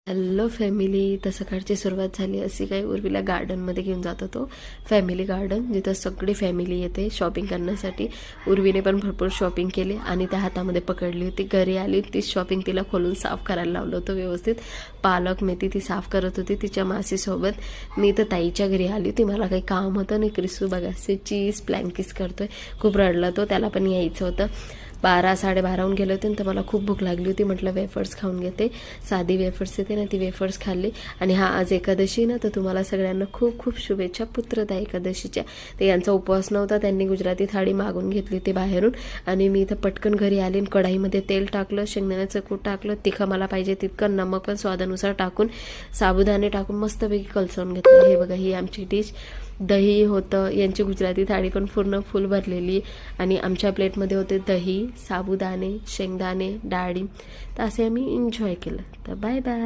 Hello family. तर सकाळची सुरुवात झाली अशी काही उर्वीला गार्डनमध्ये घेऊन जात होतो. फॅमिली गार्डन, जिथं सगळी फॅमिली येते शॉपिंग करण्यासाठी. उर्वीने पण भरपूर शॉपिंग केली आणि त्या हातामध्ये पकडली होती. घरी आली ती शॉपिंग तिला खोलून साफ करायला लावलं होतं व्यवस्थित. पालक मेथी ती साफ करत होती तिच्या मासीसोबत. मी तर ताईच्या घरी आली होती, मला काही काम होतं नाही. क्रिसू बघा चीज प्लँकिस करतोय, खूप रडला तो, त्याला पण यायचं होतं. 12-12:30 गेले होते तर मला खूप भूक लागली होती. म्हटलं वेफर्स खाऊन घेते, साधी वेफर्स येते ना ती वेफर्स खाल्ली. आणि हा आज एकादशी ना, तर तुम्हाला सगळ्यांना खूप खूप शुभेच्छा पुत्रदा एकादशीच्या. ते यांचा उपवास नव्हता, त्यांनी गुजराती थाळी मागून घेतली होती बाहेरून. आणि मी इथं पटकन घरी आली, कढाईमध्ये तेल टाकलं, शेंगदाण्याचं कूट टाकलं, तिखं मला पाहिजे तितकं, नमक पण स्वादानुसार टाकून, साबुदाणे टाकून मस्तपैकी कलसवून घेतलं. हे बघा ही आमची डिश. दही होतं, यांची गुजराती थाळी पण पूर्ण फुल भरलेली. आणि आमच्या प्लेटमध्ये होते दही, साबुदाणे, शेंगदाणे, डाळी. तर असे आम्ही एन्जॉय केलं. तर बाय बाय.